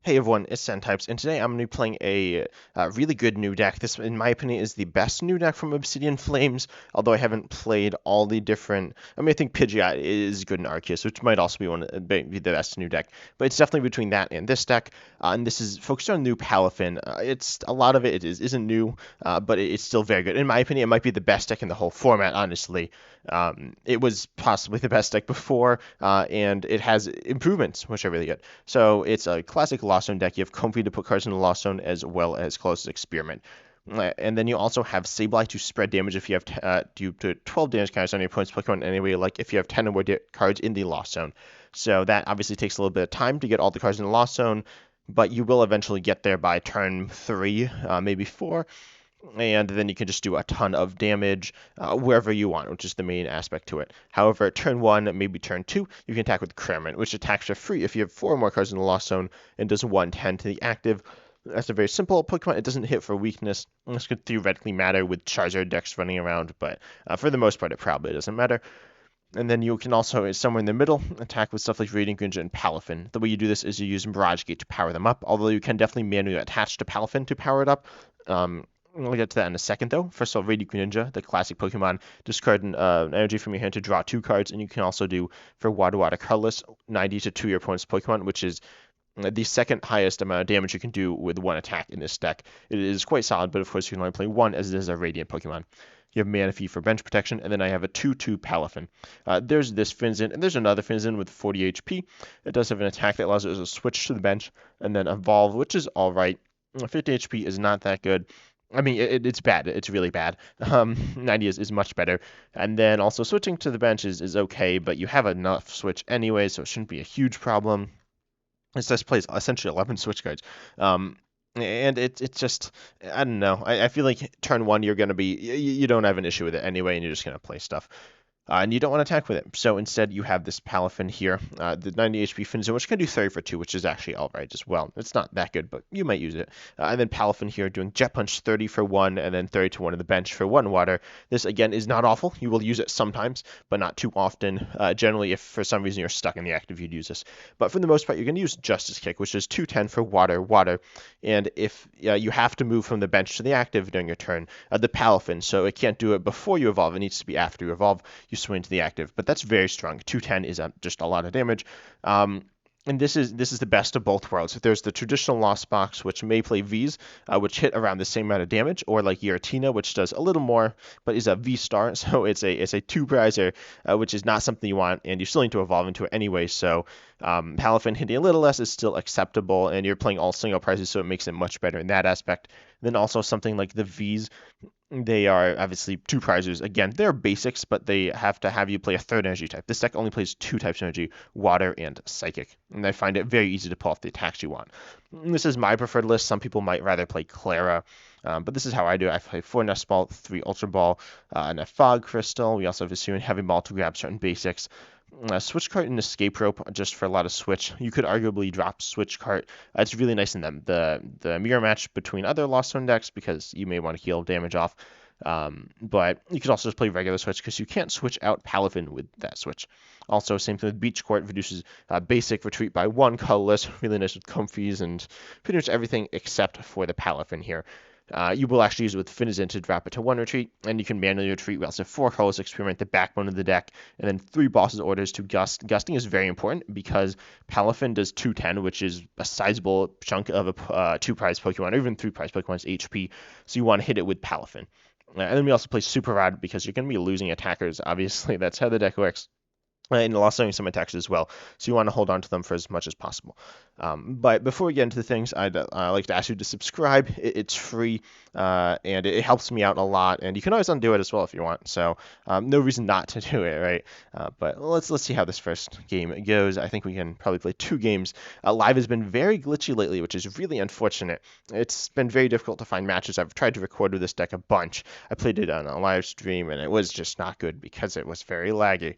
Hey everyone, it's Types, and today I'm going to be playing a really good new deck. This, in my opinion, is the best new deck from Obsidian Flames, although I haven't played all the different... I think Pidgeot is good in Arceus, which might also be the best new deck, but it's definitely between that and this deck, and this is focused on new Palafin. A lot of it isn't new, but it's still very good. In my opinion, it might be the best deck in the whole format, honestly. It was possibly the best deck before, and it has improvements, which are really good. So it's a classic Lost Zone deck. You have Comfey to put cards in the Lost Zone, as well as Colress Experiment. And then you also have Sableye to spread damage if you have do 12 damage counters on your opponent's Pokemon anyway, like if you have 10 or more cards in the Lost Zone. So that obviously takes a little bit of time to get all the cards in the Lost Zone, but you will eventually get there by turn 3, maybe 4. And then you can just do a ton of damage wherever you want, which is the main aspect to it. However, turn 1, maybe turn 2, you can attack with Cramorant, which attacks for free if you have 4 or more cards in the Lost Zone and does 110 to the active. That's a very simple Pokemon. It doesn't hit for weakness. This could theoretically matter with Charizard decks running around, but for the most part, it probably doesn't matter. And then you can also, somewhere in the middle, attack with stuff like Radiant Greninja and Palafin. The way you do this is you use Mirage Gate to power them up, although you can definitely manually attach to Palafin to power it up. We'll get to that in a second, though. First of all, Radiant Greninja, the classic Pokemon, discard an energy from your hand to draw 2 cards, and you can also do, for Water Colorless, 90 to your opponent's Pokemon, which is the second highest amount of damage you can do with 1 attack in this deck. It is quite solid, but of course you can only play 1 as it is a Radiant Pokemon. You have Manaphy for bench protection, and then I have a 2/2 Palafin. There's this Finizen, and there's another Finizen with 40 HP. It does have an attack that allows it to switch to the bench, and then Evolve, which is alright. 50 HP is not that good. It's bad. It's really bad. 90 is much better. And then also switching to the bench is okay, but you have enough switch anyway, so it shouldn't be a huge problem. This plays essentially 11 switch cards. And it's just, I don't know. I feel like turn 1, you're going to be, you don't have an issue with it anyway, and you're just going to play stuff. And you don't want to attack with it. So instead, you have this Palafin here, the 90 HP Finizen, which can do 30 for 2, which is actually alright as well. It's not that good, but you might use it. And then Palafin here doing Jet Punch 30 for 1, and then 30 to 1 in the bench for 1 water. This, again, is not awful. You will use it sometimes, but not too often. Generally, if for some reason you're stuck in the active, you'd use this. But for the most part, you're going to use Justice Kick, which is 210 for water. And if you have to move from the bench to the active during your turn, the Palafin, so it can't do it before you evolve. It needs to be after you evolve. You swing to the active, but that's very strong. 210 is just a lot of damage. And this is the best of both worlds. There's the traditional Lost Box, which may play Vs, which hit around the same amount of damage, or like Giratina, which does a little more, but is a V-star, so it's a 2-prizer, which is not something you want, and you still need to evolve into it anyway, so Palafin hitting a little less is still acceptable, and you're playing all single prizes, so it makes it much better in that aspect. Then also something like the Vs, they are obviously 2-prizers. Again, they're basics, but they have to have you play a 3rd energy type. This deck only plays 2 types of energy, water and psychic. And I find it very easy to pull off the attacks you want. This is my preferred list. Some people might rather play Clara, but this is how I do it. I play 4 Nest Ball, 3 Ultra Ball, and a Fog Crystal. We also have Hisuian Heavy Ball to grab certain basics. Switch Cart and Escape Rope just for a lot of switch. You could arguably drop Switch Cart. It's really nice in them. The mirror match between other Lost Zone decks because you may want to heal damage off. But you could also just play regular switch because you can't switch out Palafin with that switch. Also, same thing with Beach Court, reduces basic retreat by 1 colorless. Really nice with Comfeys and pretty much everything except for the Palafin here. You will actually use it with Finizen to drop it to 1 retreat, and you can manually retreat. We also have 4 Colress Experiment, the backbone of the deck, and then 3 Boss's Orders to Gust. Gusting is very important because Palafin does 210, which is a sizable chunk of a 2-prize Pokemon, or even 3-prize Pokemon's HP, so you want to hit it with Palafin. And then we also play Super Rod because you're going to be losing attackers, obviously. That's how the deck works. And also some attacks as well, so you want to hold on to them for as much as possible. But before we get into the things, I'd like to ask you to subscribe. It's free, and it helps me out a lot. And you can always undo it as well if you want. So no reason not to do it, right? But let's see how this first game goes. I think we can probably play 2 games. Live has been very glitchy lately, which is really unfortunate. It's been very difficult to find matches. I've tried to record with this deck a bunch. I played it on a live stream, and it was just not good because it was very laggy.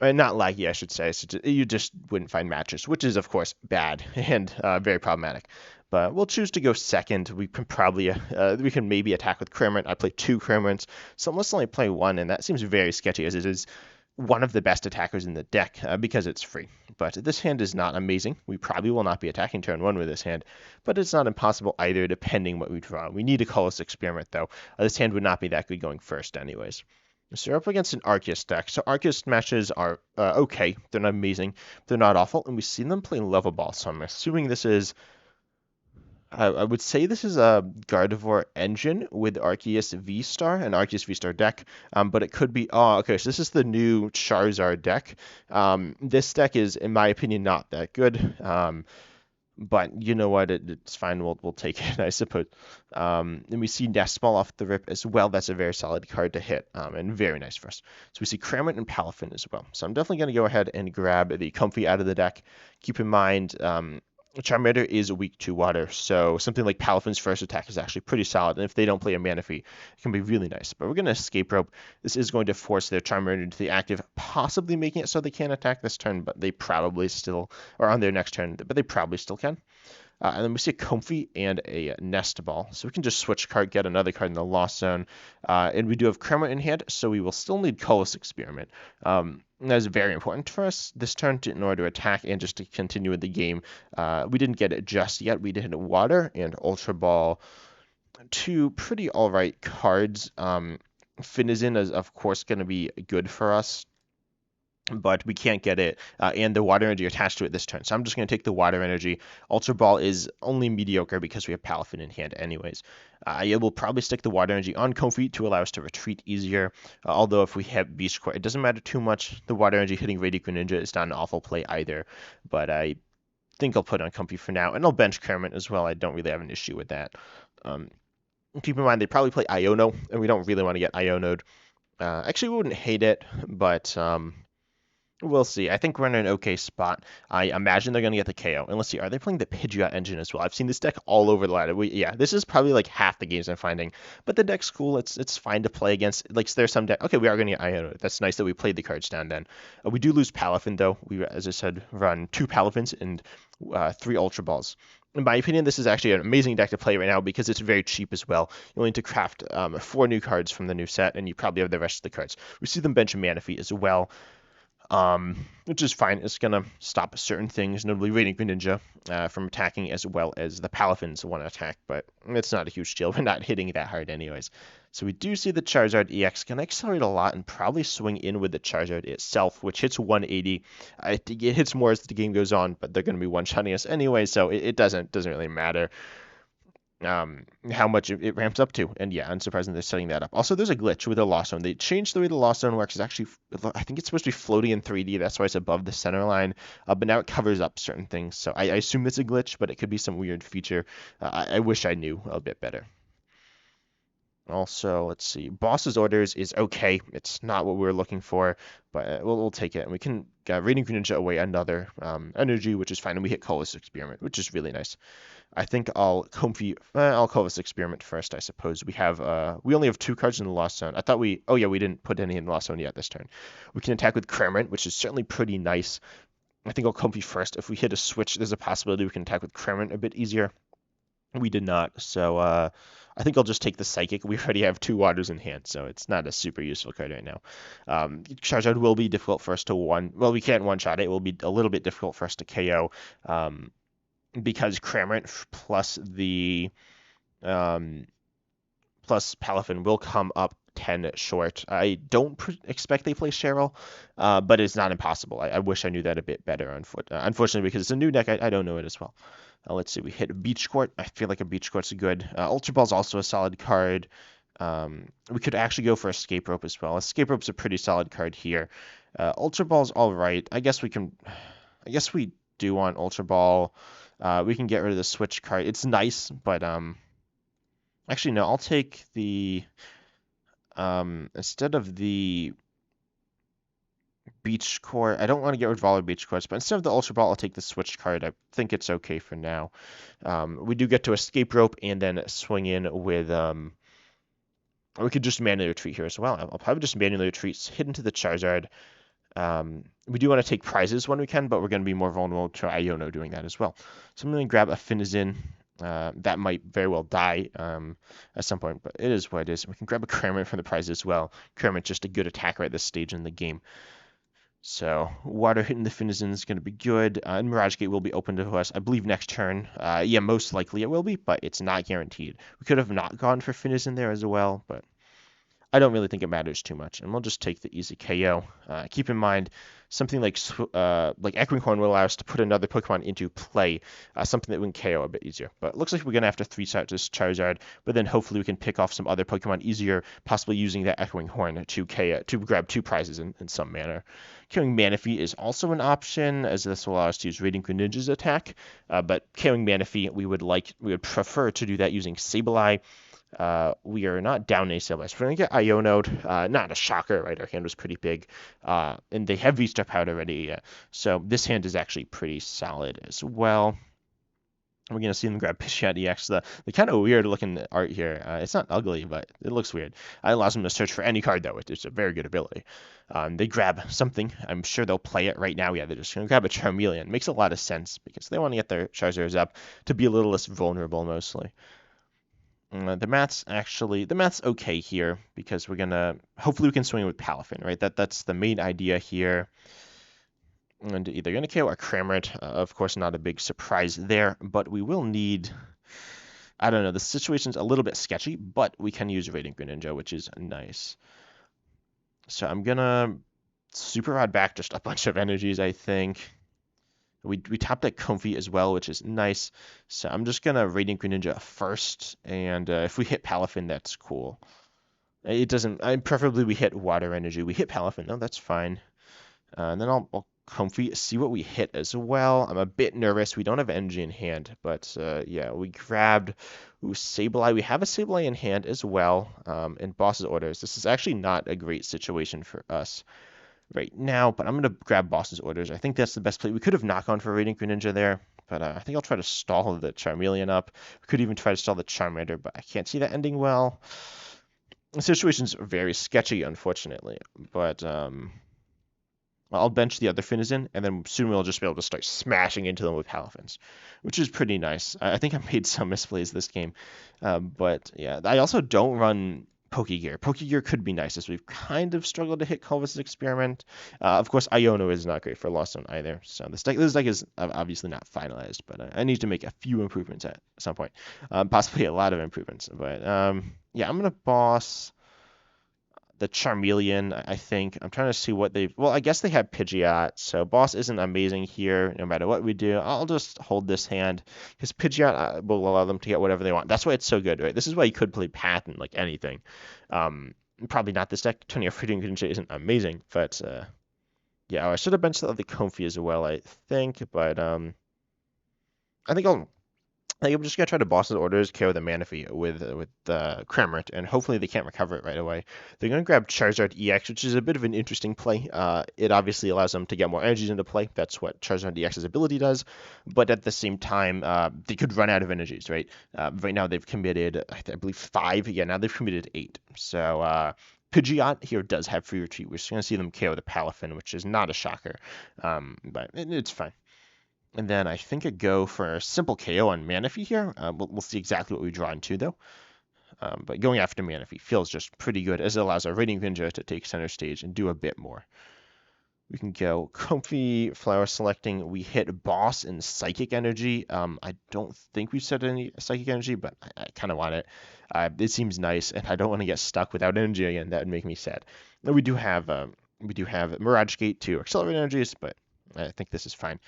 Not laggy, I should say. So you just wouldn't find matches, which is, of course, bad and very problematic. But we'll choose to go second. We can probably, we can maybe attack with Cramorant. I play 2 Cramorants, so let's only play 1, and that seems very sketchy as it is one of the best attackers in the deck because it's free. But this hand is not amazing. We probably will not be attacking turn 1 with this hand, but it's not impossible either depending what we draw. We need a Colress Experiment though. This hand would not be that good going first anyways. So we're up against an Arceus deck. So Arceus matches are okay. They're not amazing. They're not awful. And we've seen them play Level Ball. So I'm assuming this is... I would say this is a Gardevoir engine with Arceus V-Star, an Arceus V-Star deck, but it could be... Oh, okay, so this is the new Charizard deck. This deck is, in my opinion, not that good. But you know what? It's fine. We'll take it, I suppose. And we see Nest Ball off the rip as well. That's a very solid card to hit, and very nice for us. So we see Cramorant and Palafin as well. So I'm definitely going to go ahead and grab the Comfey out of the deck. Keep in mind, Charmander is weak to water, so something like Palafin's first attack is actually pretty solid, and if they don't play a Manaphy, it can be really nice. But we're going to Escape Rope. This is going to force their Charmander into the active, possibly making it so they can't attack this turn, but they probably still, or on their next turn, but they probably still can. And then we see a Comfey and a Nest Ball. So we can just switch card, get another card in the Lost Zone. And we do have Cramorant in hand, so we will still need Colress Experiment. That is very important for us this turn in order to attack and just to continue with the game. We didn't get it just yet. We did hit Water and Ultra Ball. Two pretty alright cards. Finizen is, of course, going to be good for us, but we can't get it, and the water energy attached to it this turn. So I'm just going to take the water energy. Ultra Ball is only mediocre because we have Palafin in hand anyways. I will probably stick the water energy on Comfey to allow us to retreat easier, although if we have Beach Court, it doesn't matter too much. The water energy hitting Radiant Greninja is not an awful play either, but I think I'll put it on Comfey for now, and I'll bench Cramorant as well. I don't really have an issue with that. Keep in mind, they probably play Iono, and we don't really want to get Iono'd. Actually, we wouldn't hate it, but... we'll see. I think we're in an okay spot. I imagine they're going to get the KO. And let's see, are they playing the Pidgeot engine as well? I've seen this deck all over the ladder. Yeah, this is probably like half the games I'm finding. But the deck's cool. It's fine to play against. Like, there's some deck. Okay, we are going to get Iono. That's nice that we played the cards down then. We do lose Palafin, though. We, as I said, run 2 Palafins and 3 Ultra Balls. In my opinion, this is actually an amazing deck to play right now because it's very cheap as well. You only need to craft 4 new cards from the new set, and you probably have the rest of the cards. We see them bench Manaphy as well. Which is fine. It's going to stop certain things, notably Radiant Greninja, from attacking as well as the Palafins want to attack, but it's not a huge deal. We're not hitting that hard anyways. So we do see the Charizard EX going to accelerate a lot and probably swing in with the Charizard itself, which hits 180. It hits more as the game goes on, but they're going to be one-shotting us anyway, so it doesn't really matter how much it ramps up to. And yeah, unsurprisingly, they're setting that up. Also, there's a glitch with the Lost Zone. They changed the way the Lost Zone works. It's actually, I think it's supposed to be floating in 3D. That's why it's above the center line. But now it covers up certain things. So I assume it's a glitch, but it could be some weird feature. I wish I knew a bit better. Also, let's see. Boss's Orders is okay. It's not what we were looking for, but we'll take it. And we can Radiant Greninja away another energy, which is fine. And we hit Colress Experiment, which is really nice. I think I'll Colress Experiment first, I suppose. We only have 2 cards in the Lost Zone. I thought we didn't put any in the Lost Zone yet this turn. We can attack with Cramorant, which is certainly pretty nice. I think I'll Comfey first. If we hit a switch, there's a possibility we can attack with Cramorant a bit easier. We did not, so I think I'll just take the Psychic. We already have 2 waters in hand, so it's not a super useful card right now. Charizard will be difficult for us to well, we can't one-shot it. It will be a little bit difficult for us to KO. Because Cramorant plus the plus Palafin will come up 10 short. I don't expect they play Cheryl, but it's not impossible. I wish I knew that a bit better. Unfortunately, because it's a new deck, I don't know it as well. Let's see, we hit Beach Court. I feel like a Beach Court's good. Ultra Ball's also a solid card. We could actually go for Escape Rope as well. Escape Rope's a pretty solid card here. Ultra Ball's all right. I guess we do want Ultra Ball. We can get rid of the Switch Cart. It's nice, but actually no, I'll take the instead of the Beach Court. I don't want to get rid of all the Beach Courts, but instead of the Ultra Ball, I'll take the Switch Card. I think it's okay for now. We do get to Escape Rope and then swing in with we could just manually retreat here as well. I'll probably just manually retreat, hit into the Charizard. We do want to take prizes when we can, but we're going to be more vulnerable to Iono doing that as well. So I'm going to grab a Finizen. That might very well die at some point, but it is what it is. We can grab a Cramorant from the prize as well. Cramorant's just a good attacker at this stage in the game. So water hitting the Finizen is going to be good, and Mirage Gate will be open to us, I believe, next turn. Yeah, most likely it will be, but it's not guaranteed. We could have not gone for Finizen there as well, but I don't really think it matters too much, and we'll just take the easy KO. Keep in mind, something like Echoing Horn will allow us to put another Pokemon into play, something that we can KO a bit easier. But it looks like we're going to have to 3-star this Charizard, but then hopefully we can pick off some other Pokemon easier, possibly using that Echoing Horn to KO, to grab 2 prizes in some manner. KOing Manaphy is also an option, as this will allow us to use Radiant Greninja's attack, but KOing Manaphy, we would prefer to do that using Sableye. We are not down any Sableye, so we're going to get Iono'd. Not a shocker, right? Our hand was pretty big. And they have V-Step out already, so this hand is actually pretty solid as well. We're going to see them grab Pidgeot EX. The kind of weird looking art here. It's not ugly, but it looks weird. It allows them to search for any card, though. It's a very good ability. They grab something. I'm sure they'll play it right now. Yeah, they're just going to grab a Charmeleon. Makes a lot of sense because they want to get their Charizards up to be a little less vulnerable, mostly. The math's okay here because hopefully we can swing with Palafin, right? That's the main idea here. And either going to KO or Cramorant. Of course, not a big surprise there, but we will need, I don't know, the situation's a little bit sketchy, but we can use Radiant Greninja, which is nice. So I'm going to Super Rod back just a bunch of energies, I think. We tapped that Comfey as well, which is nice. So I'm just going to Radiant Greninja first, and if we hit Palafin, that's cool. It doesn't, preferably we hit Water Energy. We hit Palafin, no, that's fine. And then I'll Comfey, see what we hit as well. I'm a bit nervous. We don't have energy in hand, but yeah, we grabbed Sableye. We have a Sableye in hand as well in boss's orders. This is actually not a great situation for us right now, but I'm going to grab boss's orders. I think that's the best play. We could have not gone for Radiant Greninja there, but I think I'll try to stall the Charmeleon up. We could even try to stall the Charmander, but I can't see that ending well. The situation's very sketchy, unfortunately, but I'll bench the other Finizen, and then soon we'll just be able to start smashing into them with Palafins, which is pretty nice. I think I made some misplays this game, but yeah, I also don't run Pokegear. Pokegear could be nice, as we've kind of struggled to hit Colress' Experiment. Of course, Iono is not great for Lost Zone either, so this deck is obviously not finalized, but I need to make a few improvements at some point, possibly a lot of improvements. But yeah, I'm going to boss the Charmeleon, I think. I'm trying to see what well, I guess they have Pidgeot, so boss isn't amazing here no matter what we do. I'll just hold this hand because Pidgeot will allow them to get whatever they want. That's why it's so good, right? This is why you could play Path and like anything. Probably not this deck. Turning off Radiant Greninja isn't amazing, but yeah, I should have benched the Comfey as well, I think, but I think I'm just gonna try to boss the orders, KO the Manaphy with the Cramorant, and hopefully they can't recover it right away. They're gonna grab Charizard EX, which is a bit of an interesting play. It obviously allows them to get more energies into play. That's what Charizard EX's ability does. But at the same time, they could run out of energies, right? Right now they've committed, I believe, 5. Yeah, now they've committed 8. So Pidgeot here does have free retreat. We're just gonna see them KO the Palafin, which is not a shocker, but it's fine. And then I think I go for a simple KO on Manaphy here. We'll see exactly what we draw into, though. But going after Manaphy feels just pretty good, as it allows our Radiant Greninja to take center stage and do a bit more. We can go Comfey, Flower Selecting. We hit Boss and Psychic Energy. I don't think we've set any Psychic Energy, but I kind of want it. It seems nice, and I don't want to get stuck without energy again. That would make me sad. We do have Mirage Gate to accelerate energies, but I think this is fine.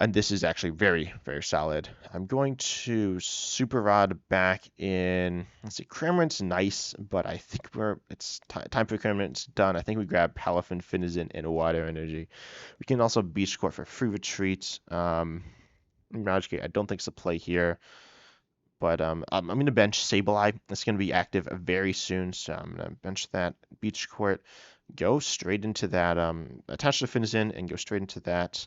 And this is actually very, very solid. I'm going to Super Rod back in. Let's see, Cramorant's nice, but I think it's time for Cramorant's done. I think we grab Palafin, Finizen, and Water Energy. We can also Beach Court for free retreats. Mirage Gate, I don't think it's a play here. But I'm going to bench Sableye. It's going to be active very soon, so I'm going to bench that Beach Court. Go straight into that. Attach the Finizen and go straight into that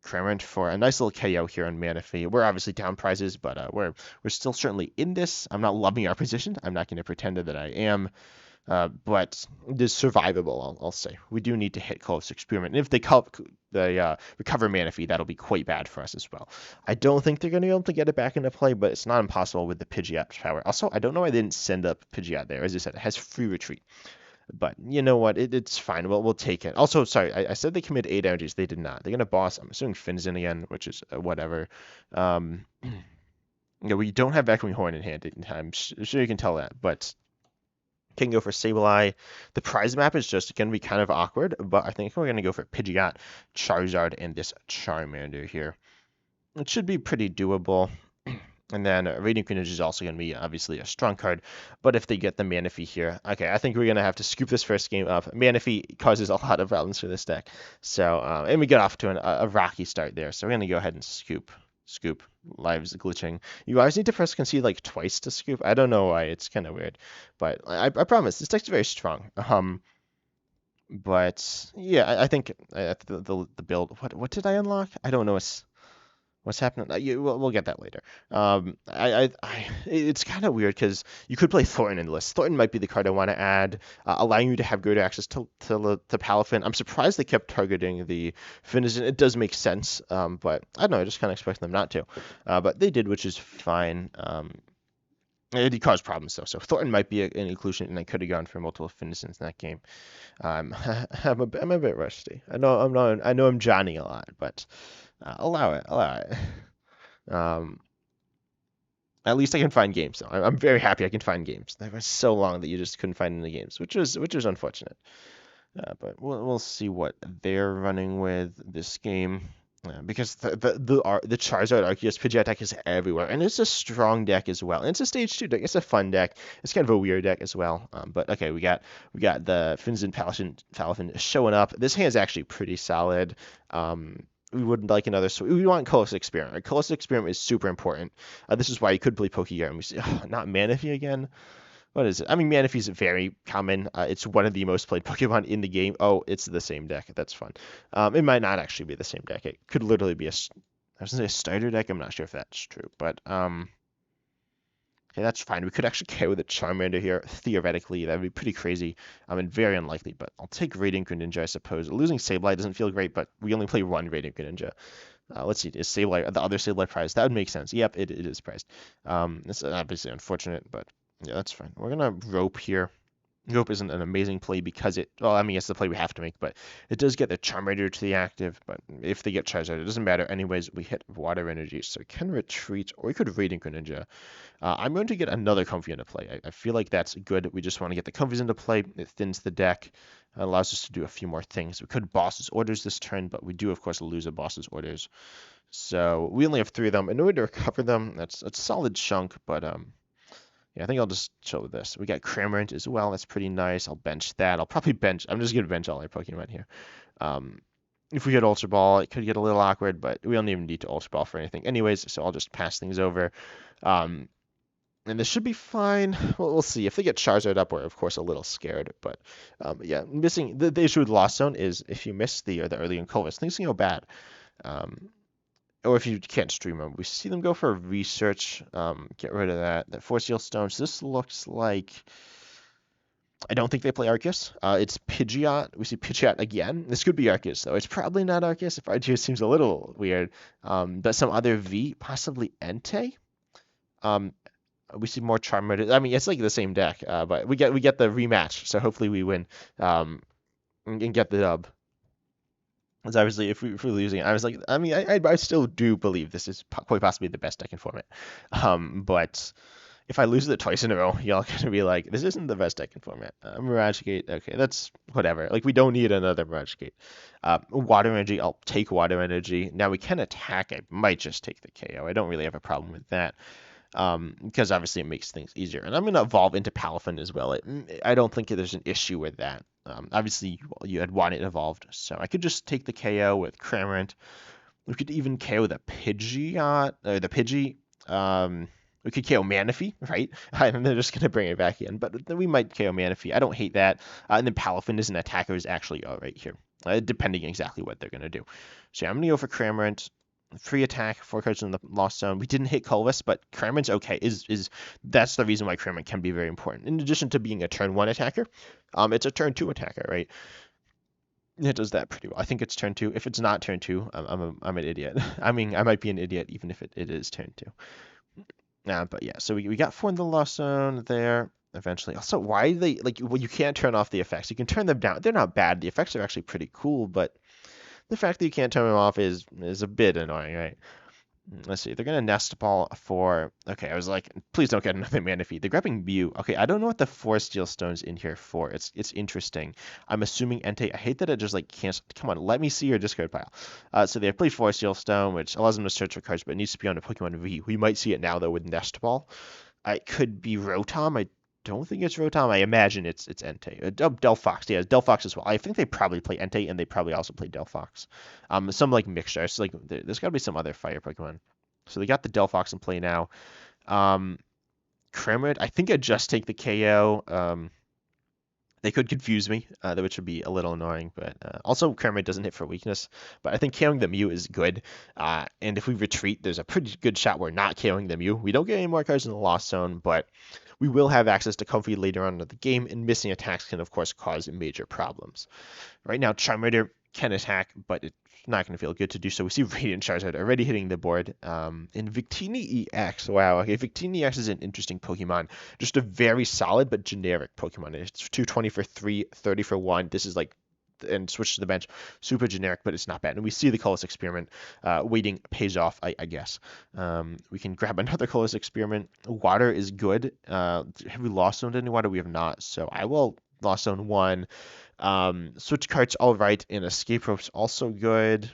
Cramorant for a nice little KO here on Manaphy. We're obviously down prizes, but we're still certainly in this. I'm not loving our position. I'm not going to pretend that I am, but it is survivable, I'll say. We do need to hit Colress Experiment. And if they recover Manaphy, that'll be quite bad for us as well. I don't think they're going to be able to get it back into play, but it's not impossible with the Pidgeot power. Also, I don't know why they didn't send up Pidgeot there. As I said, it has free retreat. But you know what? It's fine. We'll take it. Also, sorry, I said they commit 8 energies. They did not. They're gonna boss. I'm assuming Finizen again, which is whatever. We don't have Echoing Horn in hand. I'm sure you can tell that, but can go for Sableye. The prize map is just going to be kind of awkward, but I think we're going to go for Pidgeot, Charizard, and this Charmander here. It should be pretty doable. And then Radiant Greninja is also going to be obviously a strong card. But if they get the Manaphy here, okay, I think we're going to have to scoop this first game up. Manaphy causes a lot of problems for this deck. So, and we get off to a rocky start there. So we're going to go ahead and scoop. Lives glitching. You always need to press concede like twice to scoop. I don't know why. It's kind of weird. But I promise, this deck's very strong. But yeah, I think the build. What did I unlock? I don't know. What's happening? We'll get that later. It's kind of weird because you could play Thornton in the list. Thornton might be the card I want to add, allowing you to have greater access to Palafin. I'm surprised they kept targeting the Finizen. It does make sense, but I don't know. I just kind of expect them not to. But they did, which is fine. It caused problems though, so Thornton might be an inclusion, and I could have gone for multiple Finizens in that game. I'm a bit rusty. I know I'm Johnny a lot, but. Allow it. At least I can find games though. I'm very happy I can find games. That was so long that you just couldn't find any games, which was unfortunate. But we'll see what they're running with this game. Because the Charizard Arceus Pidgeot deck is everywhere, and it's a strong deck as well. And it's a stage 2 deck. It's a fun deck. It's kind of a weird deck as well. But okay, we got the Finizen Palafin showing up. This hand's actually pretty solid. We would like another. We want Colress Experiment. Colress Experiment is super important. This is why you could play Pokémon. We see, not Manaphy again. What is it? I mean, Manaphy is very common. It's one of the most played Pokemon in the game. Oh, it's the same deck. That's fun. It might not actually be the same deck. It could literally be I was gonna say a starter deck. I'm not sure if that's true, but okay, that's fine. We could actually KO the Charmander here. Theoretically, that would be pretty crazy. And very unlikely, but I'll take Radiant Greninja, I suppose. Losing Sableye doesn't feel great, but we only play one Radiant Greninja. Let's see, is Sableye the other Sableye prized? That would make sense. Yep, it is prized. It's obviously unfortunate, but yeah, that's fine. We're gonna Rope here. Rope isn't an amazing play because it's the play we have to make, but it does get the Charmander to the active. But if they get Charizard, it doesn't matter. Anyways, we hit Water Energy, so we can retreat, or we could Radiant Greninja. I'm going to get another Comfey into play. I feel like that's good. We just want to get the Comfeys into play. It thins the deck. It allows us to do a few more things. We could Boss's Orders this turn, but we do, of course, lose a Boss's Orders. So we only have 3 of them. In order to recover them, that's a solid chunk, but yeah, I think I'll just chill with this. We got Cramorant as well. That's pretty nice. I'll bench that. I'm just going to bench all our Pokemon here. If we get Ultra Ball, it could get a little awkward, but we don't even need to Ultra Ball for anything anyways, so I'll just pass things over. And this should be fine. We'll see. If they get Charizard up, we're, of course, a little scared. But yeah, missing the issue with Lost Zone is if you miss the early in Colress, things can go bad. Or if you can't stream them. We see them go for research. Get rid of that. That Force Seal Stones. This looks like... I don't think they play Arceus. It's Pidgeot. We see Pidgeot again. This could be Arceus, though. It's probably not Arceus. If Arceus seems a little weird. But some other V, possibly Entei. We see more Charmander. I mean, it's like the same deck. But we get the rematch. So hopefully we win. And get the dub. Because obviously, if we're losing, I still do believe this is quite possibly the best deck in format. But if I lose it twice in a row, y'all gonna be like, this isn't the best deck in format. Mirage Gate, okay, that's whatever. Like, we don't need another Mirage Gate. Water Energy, I'll take Water Energy. Now we can attack. I might just take the KO. I don't really have a problem with that. Because obviously it makes things easier. And I'm going to evolve into Palafin as well. I don't think there's an issue with that. Obviously, you had wanted it evolved, so I could just take the KO with Cramorant. We could even KO the Pidgeot, or the Pidgey. We could KO Manaphy, right? And they're just going to bring it back in. But then we might KO Manaphy. I don't hate that. And then Palafin as an attacker is actually all right here, depending exactly what they're going to do. So yeah, I'm going to go for Cramorant. Free attack, 4 cards in the Lost Zone. We didn't hit Colress, but Cramorant's okay. That's the reason why Cramorant can be very important. In addition to being a turn 1 attacker, it's a turn 2 attacker, right? It does that pretty well. I think it's turn 2. If it's not turn 2, I'm an idiot. I mean, I might be an idiot even if it is turn 2. But yeah, so we got 4 in the Lost Zone there. eventually. Also, why they like well, you can't turn off the effects. You can turn them down. They're not bad. The effects are actually pretty cool, but the fact that you can't turn them off is a bit annoying, right? Let's see. They're gonna Nest Ball for. Okay, I was like, please don't get another Manaphy. They're grabbing Mew. Okay, I don't know what the 4 Steel Stones in here for. It's interesting. I'm assuming Entei. I hate that it just like can't. Come on, let me see your discard pile. So they have played 4 Steel Stone, which allows them to search for cards, but it needs to be on a Pokemon V. We might see it now though with Nest Ball. It could be Rotom. I don't think it's Rotom. I imagine it's Entei. Delphox, yeah, Delphox as well. I think they probably play Entei, and they probably also play Delphox. Some like mixture. So like there's got to be some other fire Pokemon. So they got the Delphox in play now. Cramorant, I think I'd just take the KO. They could confuse me, which would be a little annoying. But also, Cramorant doesn't hit for weakness. But I think KOing the Mew is good. And if we retreat, there's a pretty good shot we're not KOing the Mew. We don't get any more cards in the Lost Zone, but we will have access to Comfey later on in the game, and missing attacks can, of course, cause major problems. Right now, Charmander can attack, but it's not going to feel good to do so. We see Radiant Charizard already hitting the board. And Victini EX, wow, okay, Victini EX is an interesting Pokemon. Just a very solid but generic Pokemon. It's 220 for 3, 30 for 1. This is like and switch to the bench. Super generic, but it's not bad. And we see the Colress experiment. Waiting pays off, I guess. We can grab another Colress experiment. Water is good. Have we lost zoned any water? We have not. So I will lost zone 1. Switch Cart's all right, and Escape Rope's also good.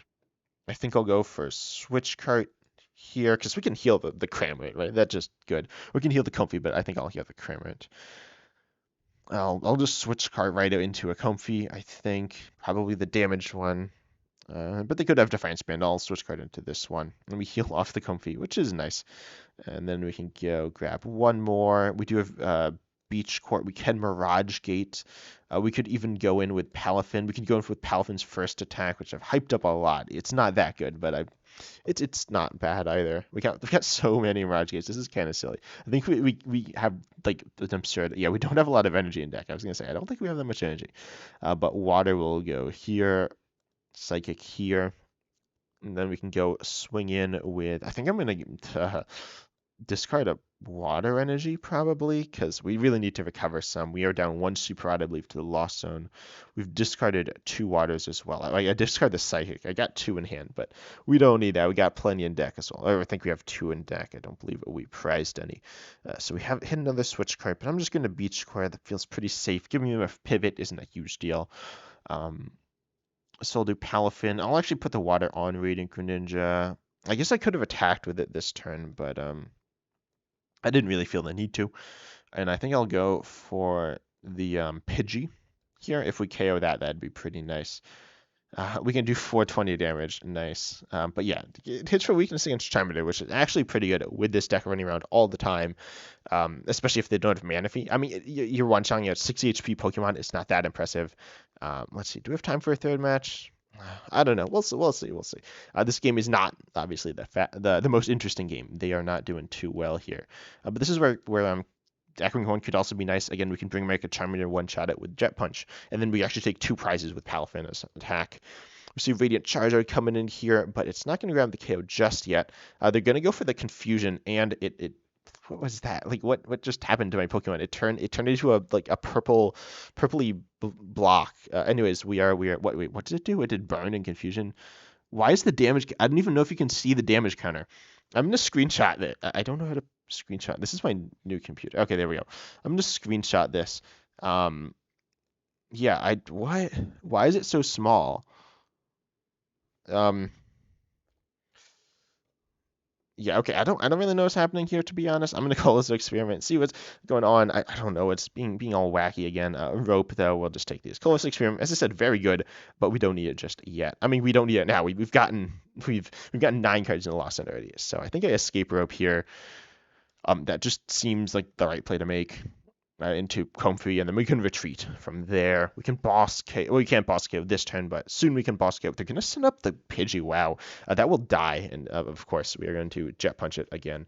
I think I'll go for Switch Cart here, because we can heal the Cramorant, right? That's just good. We can heal the Comfey, but I think I'll heal the Cramorant. I'll just switch card right into a Comfey, I think. Probably the damaged one. But they could have Defiance Band. I'll switch card into this one. Let me heal off the Comfey, which is nice. And then we can go grab one more. We do have Beach Court. We can Mirage Gate. We could even go in with Palafin. We can go in with Palafin's first attack, which I've hyped up a lot. It's not that good, but it's not bad either. We've got so many Mirage Gates. This is kind of silly. I think we have like an absurd. Yeah, we don't have a lot of energy in deck. I was gonna say I don't think we have that much energy. But water will go here, psychic here, and then we can go swing in with. I think I'm gonna discard a water energy probably, because we really need to recover some. We are down 1 super rod, I believe, to the Lost Zone. We've discarded 2 waters as well. I discard the psychic. I got 2 in hand, but we don't need that. We got plenty in deck as well. I think we have 2 in deck. I don't believe we prized any. So we have hit another switch card, but I'm just going to Beach Square. That feels pretty safe. Giving him a pivot isn't a huge deal. So I'll do Palafin. I'll actually put the water on Radiant Greninja. I guess I could have attacked with it this turn, but I didn't really feel the need to. And I think I'll go for the Pidgey here. If we KO that, that'd be pretty nice. We can do 420 damage. Nice. But yeah, it hits for weakness against Charmander, which is actually pretty good with this deck running around all the time, especially if they don't have Manaphy. I mean, you're one-shotting a 60 HP Pokemon. It's not that impressive. Let's see. Do we have time for a third match? I don't know. We'll see. This game is not obviously the most interesting game. They are not doing too well here. But this is where Echoing Horn could also be nice. Again, we can bring America Charmander one-shot it with Jet Punch, and then we actually take 2 prizes with Palafin as an attack. We see Radiant Charizard coming in here, but it's not going to grab the KO just yet. They're going to go for the Confusion, and it what was that? Like what just happened to my Pokemon? It turned into a purpley block. Anyways, wait, what did it do? It did burn and Confusion. Why is the damage? I don't even know if you can see the damage counter. I'm gonna screenshot it. I don't know how to screenshot. This is my new computer. Okay, there we go. I'm gonna screenshot this. Yeah, why is it so small? Yeah, okay. I don't really know what's happening here, to be honest. I'm gonna call this an experiment, see what's going on. I don't know. It's being all wacky again. Rope though, we'll just take these. Call this experiment. As I said, very good, but we don't need it just yet. I mean, we don't need it now. We've gotten 9 cards in the Lost Zone already. So I think I escape rope here. That just seems like the right play to make. Into Comfey, and then we can retreat from there. We can boss KO. Well, we can't boss KO this turn, but soon we can boss KO. They're going to send up the Pidgey. Wow. That will die, and of course, we are going to Jet Punch it again.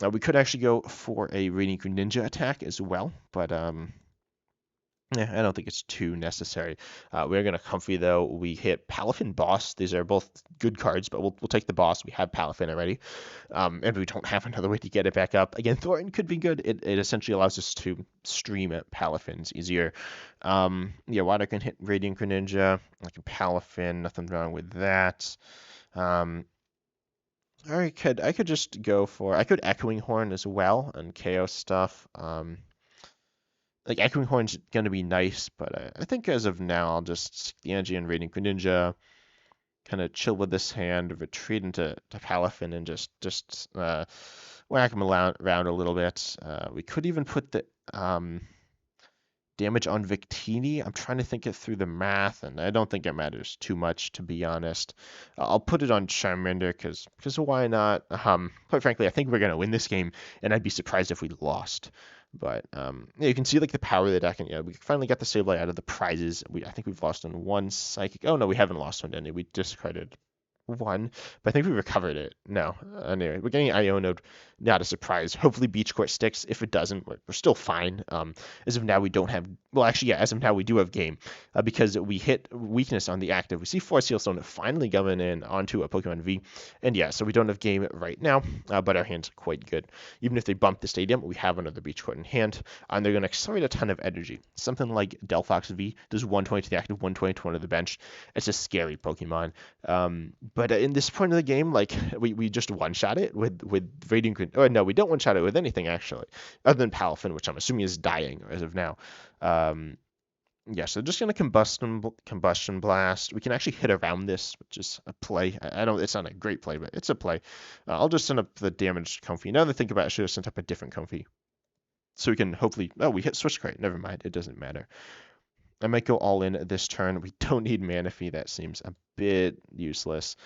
We could actually go for a Radiant Greninja attack as well, but Yeah, I don't think it's too necessary. We're gonna Comfey though. We hit Palafin Boss. These are both good cards, but we'll take the Boss. We have Palafin already, and we don't have another way to get it back up. Again, Thornton could be good. It essentially allows us to stream at Palafins easier. Yeah, Water can hit Radiant Greninja. Like a Palafin, nothing wrong with that. Or I could just go for I could Echoing Horn as well and KO stuff. Like Echoing Horn's gonna be nice, but I think as of now I'll just stick the energy and Radiant Greninja, kind of chill with this hand, retreat into Palafin, and just whack him around a little bit. We could even put the damage on Victini. I'm trying to think it through the math, and I don't think it matters too much, to be honest. I'll put it on Charmander because why not? Quite frankly, I think we're gonna win this game, and I'd be surprised if we lost. But yeah, you can see like the power of the deck, and yeah, we finally got the Sableye out of the prizes. I think we've lost on one Psychic. Oh no, we haven't lost on any. We discarded one, but I think we recovered it. No, anyway, we're getting Iono'd. Not a surprise. Hopefully Beach Court sticks. If it doesn't, we're still fine. As of now, we don't have. Well, actually, yeah. As of now, we do have game because we hit weakness on the active. We see Force Seal Stone finally coming in onto a Pokemon V, and yeah, so we don't have game right now, but our hand's quite good. Even if they bump the stadium, we have another Beach Court in hand, and they're going to accelerate a ton of energy. Something like Delphox V does 120 to the active, 120 to one of the bench. It's a scary Pokemon. But in this point of the game, like we just one-shot it with Radiant. Oh no, we don't one-shot it with anything actually, other than Palafin, which I'm assuming is dying as of now. Yeah, so just gonna combustion blast. We can actually hit around this, which is a play. I don't. It's not a great play, but it's a play. I'll just send up the damaged Comfey. Now that I think about it, I should have sent up a different Comfey, so we can hopefully. Oh, we hit Switch Cart. Never mind. It doesn't matter. I might go all in this turn. We don't need Manaphy. That seems a bit useless.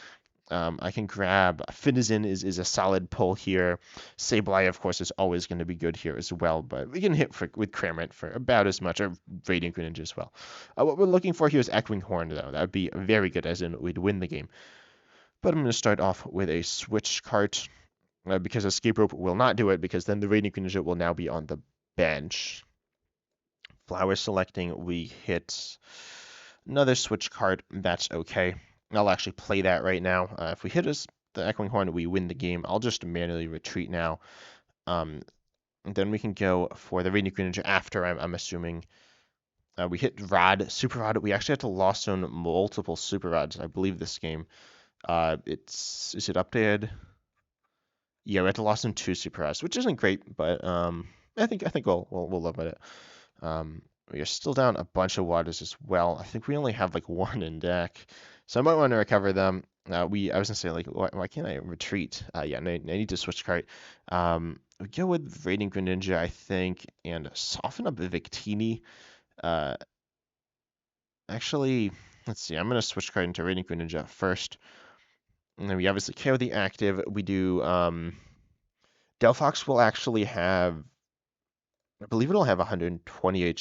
I can grab Finizen is a solid pull here. Sableye, of course, is always going to be good here as well, but we can hit with Cramorant for about as much, or Radiant Greninja as well. What we're looking for here is Echoing Horn, though. That would be very good, as in we'd win the game. But I'm going to start off with a Switch Cart, because Escape Rope will not do it, because then the Radiant Greninja will now be on the bench. Flower selecting, we hit another Switch Cart. That's okay. I'll actually play that right now. If we hit the Echoing Horn, we win the game. I'll just manually retreat now. And then we can go for the Radiant Greninja after, I'm assuming. We hit Super Rod. We actually had to lost zone multiple Super Rods, I believe, this game. Is it updated? Yeah, we had to lost zone 2 Super Rods, which isn't great, but I think we'll love it. We are still down a bunch of waters as well. I think we only have like one in deck, so I might want to recover them. I was gonna say like, why can't I retreat? Yeah, I need to switch cart. We go with Radiant Greninja, I think, and soften up Victini. Actually, let's see. I'm gonna switch cart into Radiant Greninja first, and then we obviously KO the active. We do. Delphox will actually have. I believe it'll have 120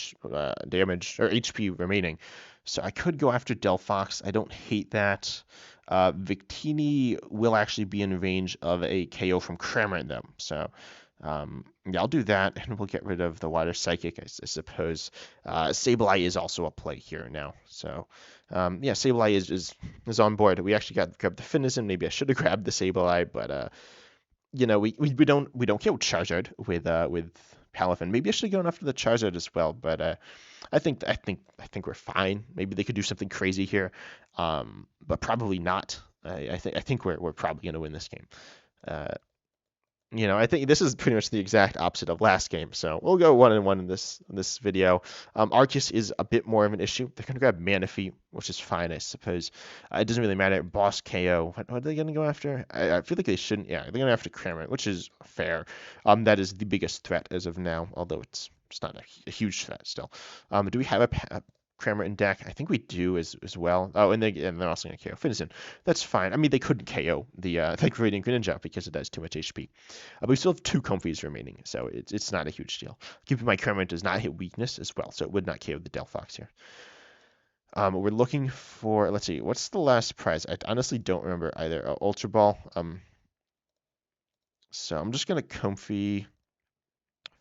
damage or HP remaining. So I could go after Delphox. I don't hate that. Victini will actually be in range of a KO from Cramorant though. So yeah, I'll do that, and we'll get rid of the Water Psychic, I suppose. Sableye is also a play here now. So yeah, Sableye is on board. We actually grabbed the Finizen. Maybe I should have grabbed the Sableye, but you know, we don't kill Charizard with Palafin. Maybe I should have gone after the Charizard as well, but I think we're fine. Maybe they could do something crazy here, but probably not. I think we're probably gonna win this game. You know, I think this is pretty much the exact opposite of last game, so we'll go 1-1 in this video. Arceus is a bit more of an issue. They're gonna grab Manaphy, which is fine, I suppose. It doesn't really matter. Boss KO. What are they gonna go after? I feel like they shouldn't. Yeah, they're gonna have to Cramorant, which is fair. That is the biggest threat as of now, although it's not a huge threat still. Do we have a Cramorant in deck? I think we do as well. Oh, and they're also going to KO Finizen. That's fine. I mean, they couldn't KO the Radiant Greninja because it does too much HP. But we still have 2 Comfeys remaining, so it's not a huge deal. Keep in mind, Cramorant does not hit weakness as well, so it would not KO the Delphox here. We're looking for, let's see, what's the last prize? I honestly don't remember either. Ultra Ball. So I'm just going to Comfey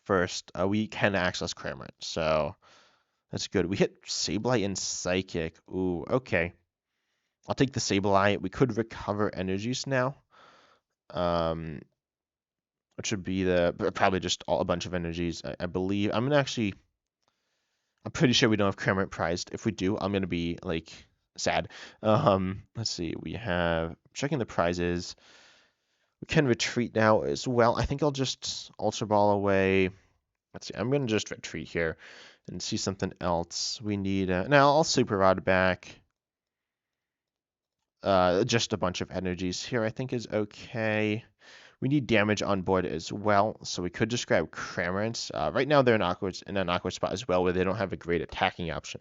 first. We can access Cramorant, so That's good. We hit Sableye and Psychic. Ooh, okay. I'll take the Sableye. We could recover energies now. Which would be probably just a bunch of energies, I believe. I'm pretty sure we don't have Cramorant prized. If we do, I'm gonna be like sad. Let's see. We have checking the prizes. We can retreat now as well. I think I'll just Ultra Ball away. Let's see. I'm gonna just retreat here and see something else. We need now. I'll Super Rod back. Just a bunch of energies here, I think is okay. We need damage on board as well, so we could just grab Cramorant. Right now they're in an awkward spot as well, where they don't have a great attacking option,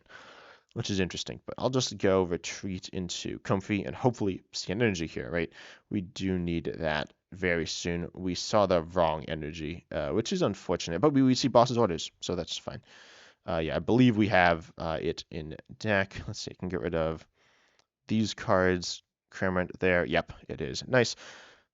which is interesting. But I'll just go retreat into Comfey and hopefully see an energy here, right? We do need that very soon. We saw the wrong energy, which is unfortunate, but we see boss's orders, so that's fine. Yeah, I believe we have it in deck. Let's see, I can get rid of these cards. Cramorant there. Yep, it is. Nice.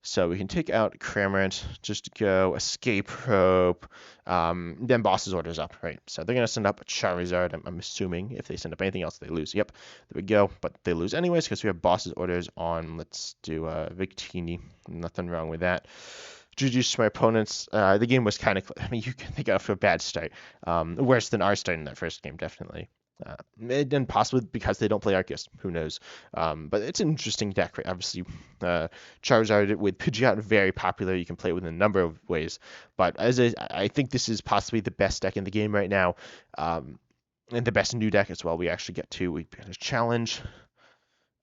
So we can take out Cramorant, just go Escape Rope, then boss's orders up, right? So they're going to send up a Charizard, I'm assuming. If they send up anything else, they lose. Yep, there we go. But they lose anyways because we have boss's orders on. Let's do Victini. Nothing wrong with that. GG's to my opponents. The game was kind of, I mean, they got off to a bad start. Worse than our start in that first game, definitely. And possibly because they don't play Arceus, who knows? But it's an interesting deck, right? Obviously, Charizard with Pidgeot very popular. You can play it with a number of ways. But I think this is possibly the best deck in the game right now, and the best new deck as well. We actually get a challenge.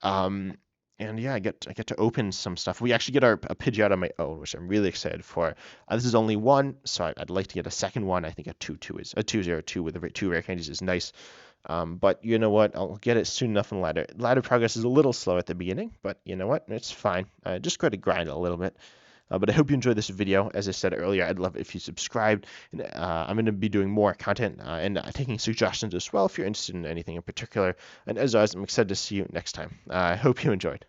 And yeah, I get to open some stuff. We actually get a Pidgeot on my own, which I'm really excited for. This is only one, so I'd like to get a second one. I think a 2/2 with the 2 rare candies is nice. But you know what? I'll get it soon enough in ladder. Ladder progress is a little slow at the beginning, but you know what? It's fine. Just got to grind a little bit. But I hope you enjoyed this video. As I said earlier, I'd love it if you subscribed. And, I'm going to be doing more content and taking suggestions as well if you're interested in anything in particular. And as always, I'm excited to see you next time. I hope you enjoyed.